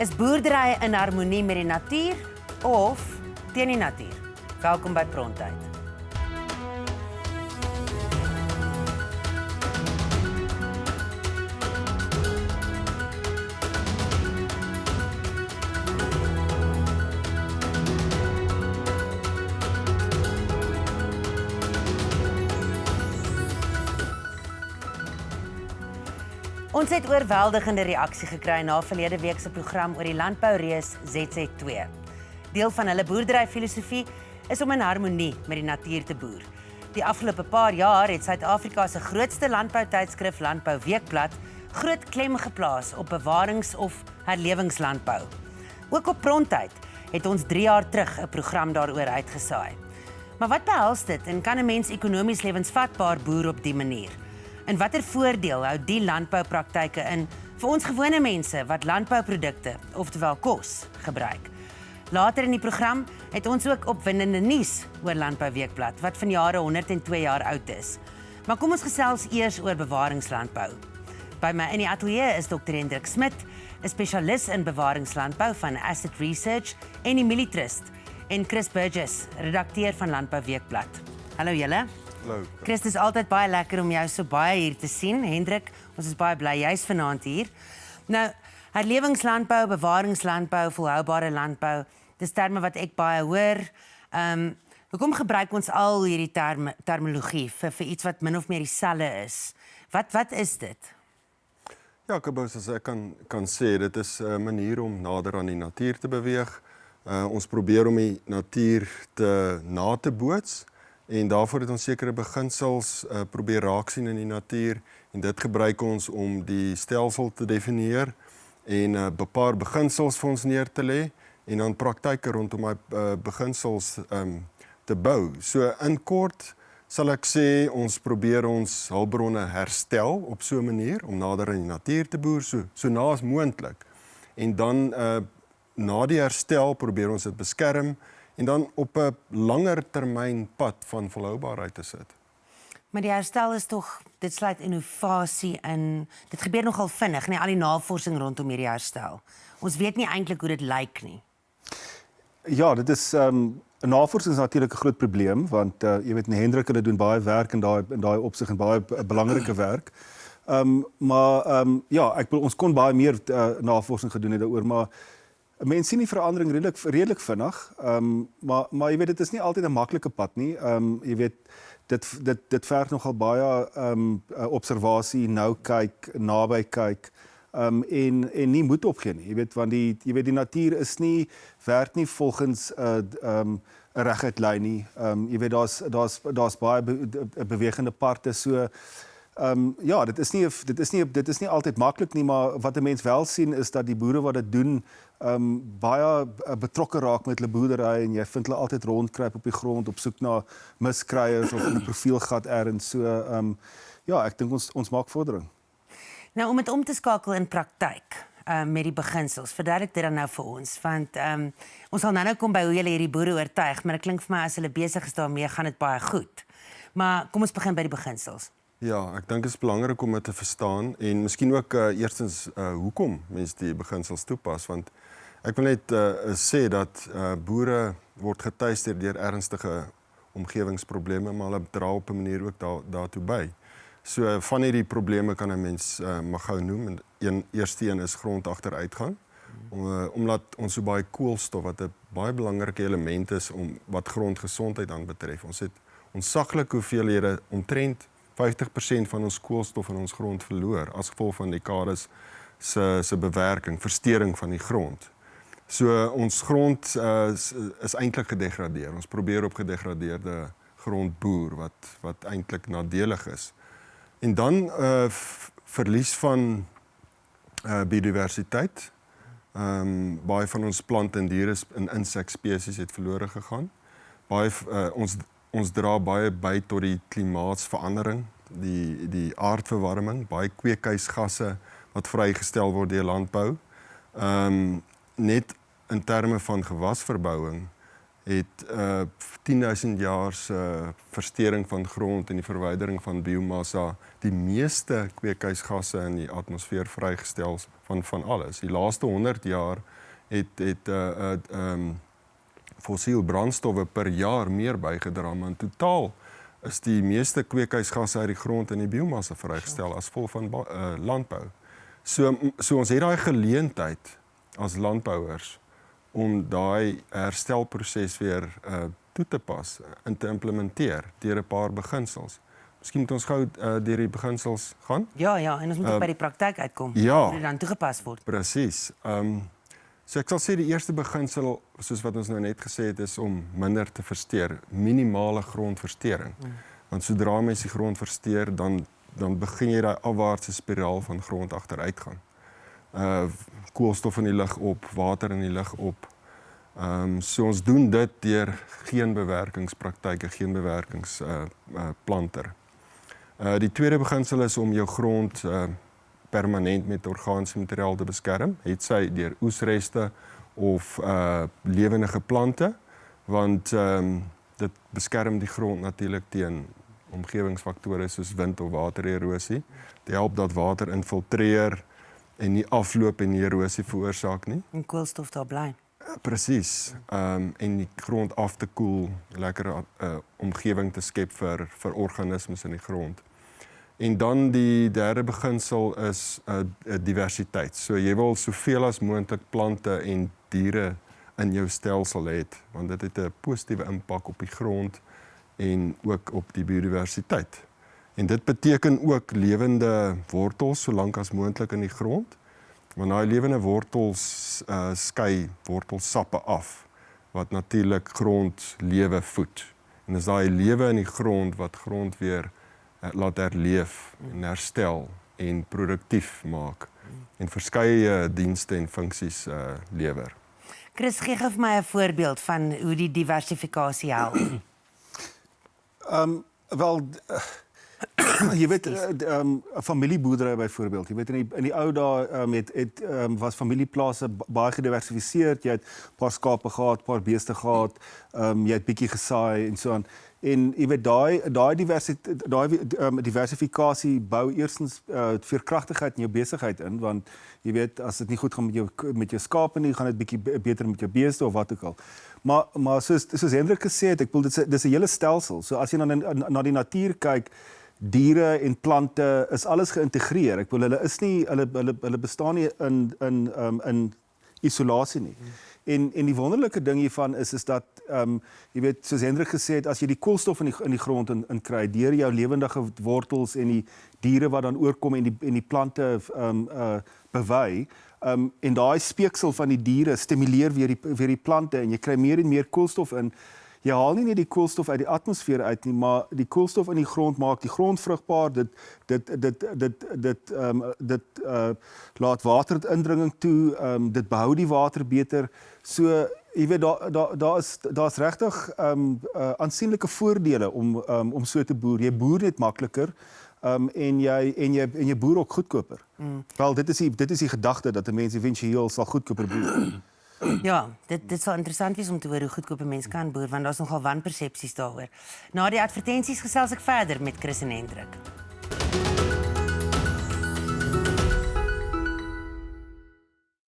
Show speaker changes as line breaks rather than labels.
Is boerdery in harmonie met die natuur of teen die natuur? Welkom by Prontheid. Ons het oorweldigende reaksie gekry na verlede week se program oor die landboureus ZZ2. Deel van hulle boerderyfilosofie is om in harmonie met die natuur te boer. Die afgelope paar jaar het Suid-Afrika se grootste landboutydskrif Landbou Weekblad groot klem geplaas op bewarings- of herlewingslandbou. Ook op Prontheid het ons 3 jaar terug 'n program daaroor uitgesaai. Maar wat behels dit en kan 'n mens ekonomies lewensvatbaar boer op die manier? En watter voordeel hou die landboupraktyke in vir ons gewone mense wat landbouprodukte, oftewel kos, gebruik? Later in die program het ons ook opwindende nuus oor Landbou Weekblad, wat vanjare 102 jaar oud is. Maar kom ons gesels eers oor bewaringslandbou. By my in die ateljee is Dr. Hendrik Smit, 'n spesialis in bewaringslandbou van Asset Research en die Militrust, en Chris Burgess, redakteur van Landbou Weekblad. Hallo julle.
Hallo.
Chris, dit is altyd baie lekker om jou so baie hier te sien. Hendrik, ons is baie bly jy's vanaand hier. Nou, herlewingslandbou, bewaringslandbou, volhoubare landbou, dis terme wat ek baie hoor. Hoekom gebruik ons al hierdie terminologie vir iets wat min of meer dieselfde is? Wat is dit?
Ja, Kobus, as ek kan sê, dit is 'n manier om nader aan die natuur te beweeg. Ons probeer om die natuur na te boots. En daarvoor het ons sekere beginsels probeer raak sien in die natuur en dit gebruik ons om die stelsel te definieer en 'n paar beginsels vir ons neer te lê en dan praktyke rondom daai beginsels te bou. So in kort sal ek sê ons probeer ons hulpbronne herstel op so 'n manier om nader aan die natuur te boer so na as moontlik. En dan na die herstel probeer ons dit beskerm en dan op 'n langer termyn pad van volhoubaarheid te sit.
Maar die herstel is tog, dit sluit innovasie in. Dit gebeur nogal vinnig, al die navorsing rondom hierdie herstel. Ons weet nie eintlik hoe dit lyk nie.
Ja, dit is navorsing is natuurlik 'n groot probleem want jy weet Hendrik hulle doen baie werk in daai opsig en baie belangrike werk. Ja, ek bedoel ons kon baie meer navorsing gedoen het daaroor, maar mense sien die verandering redelik vinnig, maar jy weet dit is nie altyd 'n maklike pad nie. Jy weet dit verg nogal baie observasie, nou kyk, naby kyk, en nie moed opgee nie. Jy weet want die natuur werk nie volgens 'n reguit lyn nie. Jy weet daar's baie bewegende parte, so ja, dit is nie altyd maklik nie, maar wat 'n mens wel sien is dat die boere wat dit doen baie betrokke raak met hulle boerdery en jy vind hulle altyd rondkruip op die grond op soek na miskryers of 'n profielgat ergens. So ja, ek dink ons maak vordering.
Nou om dit om te skakel in praktyk met die beginsels, verduidelik dit dan nou vir ons, want ons sal nou kom by hoe julle hierdie boere oortuig, maar dit klink vir my as hulle besig is daarmee, gaan dit baie goed. Maar kom ons begin by die beginsels.
Ja, ek dink dit is belangrik om dit te verstaan en miskien ook eerstens hoekom mense die beginsels toepas, want ek wil net sê dat boere word getuister deur ernstige omgewingsprobleme, maar hulle dra op 'n manier ook daartoe by. So van hierdie probleme kan 'n mens mag gou noem. Eerste een is grondagteruitgang, omdat ons so baie koolstof wat 'n baie belangrike element is om wat grondgesondheid aanbetref. Ons het ontsaglike hoeveelhede omtrent 50% van ons koolstof in ons grond verloor as gevolg van dekades se bewerking, versteuring van die grond. So ons grond is eintlik gedegradeer. Ons probeer op gedegradeerde grond boer wat eintlik nadelig is. En dan verlies van biodiversiteit. Baie van ons plante en diere en insekspesies het verlore gegaan. Ons dra baie by tot die klimaatsverandering, die aardverwarming, baie kweekhuisgasse wat vrygestel word deur landbou. Net in terme van gewasverbouing het 10.000 jaar se versteuring van grond en die verwydering van biomassa die meeste kweekhuisgasse in die atmosfeer vrygestel van alles. Die laaste 100 jaar het fossiel brandstowwe per jaar meer bygedra, maar in totaal is die meeste kweekhuisgasse uit die grond en die biomassa vrygestel as gevolg van landbou. So ons het daai geleentheid as landbouers om daai herstelproses weer toe te pas en te implementeer deur 'n paar beginsels. Miskien moet ons gou deur die beginsels gaan?
Ja, en ons moet ook by die praktyk uitkom.
ja.
Moet dit dan toegepas word.
Presies. So ek sal sê die eerste beginsel, soos wat ons nou net gesê het, is om minder te versteur, minimale grondversteuring. Want sodra mens die grond versteur, dan begin jy daai afwaartse spiraal van grond agteruit gaan. Koolstof in die lug op, water in die lug op. So ons doen dit deur geen bewerkingspraktyke, geen bewerkingsplanter. Die tweede beginsel is om jou grond permanent met organiese materiaal te beskerm, het sy deur oesreste of lewendige plante, want dit beskerm die grond natuurlik teen omgewingsfaktore soos wind of watererosie. Dit help dat water infiltreer en nie afloop en nie erosie veroorsaak nie.
En koolstof daar bly.
Presies. En die grond af te koel, lekker omgewing te skep vir organismes in die grond. En dan die derde beginsel is diversiteit. So jy wil soveel as moontlik plante en diere in jou stelsel hê, want dit het 'n positiewe impak op die grond en ook op die biodiversiteit. En dit beteken ook lewende wortels solank as moontlik in die grond, want daai lewende wortels skei wortelsappe af wat natuurlik grondlewe voed. En dis daai lewe in die grond wat grond weer laat herleef en herstel en produktief maak en verskeie dienste en funksies lewer.
Chris, gee vir my 'n voorbeeld van hoe die diversifikasie help.
Wel, jy weet, 'n familieboerdery byvoorbeeld. Jy weet in die ou dae was familieplase baie gediversifiseer. Jy het 'n paar skape gehad, 'n paar beeste gehad, jy het bietjie gesaai en so aan. En jy weet daai diversifikasie bou eerstens veerkragtigheid in jou besigheid in, want jy weet as dit nie goed gaan met jou skape nie, gaan dit bietjie beter met jou beeste of wat ook al. Maar soos Hendrik gesê het, ek bedoel dis 'n hele stelsel. So as jy na die natuur kyk, diere en plante is alles geïntegreer. Ek bedoel hulle bestaan nie in isolasie nie. En die wonderlike ding hiervan is dat jy weet soos Hendrik gesê het, as jy die koolstof in die grond in kry deur jou lewendige wortels en die diere wat dan oorkom en die plante bewy, en daai speeksel van die diere stimuleer weer die plante en jy kry meer en meer koolstof in. Jy haal nie net die koolstof uit die atmosfeer uit nie, maar die koolstof in die grond maak die grond vrugbaar. Dit laat waterindringing toe, dit behou die water beter. So jy weet daar's regtig aansienlike voordele om so te boer. Jy boer net makliker. En jy boer ook goedkoper. Wel, dit is die gedagte dat 'n mens éventueel sal goedkoper boer.
Ja, dit sal interessant wees om te hoor hoe goedkoop 'n mens kan boer, want daar's nogal wanpersepsies daaroor. Na die advertensies gesels ek verder met Chris en Hendrik.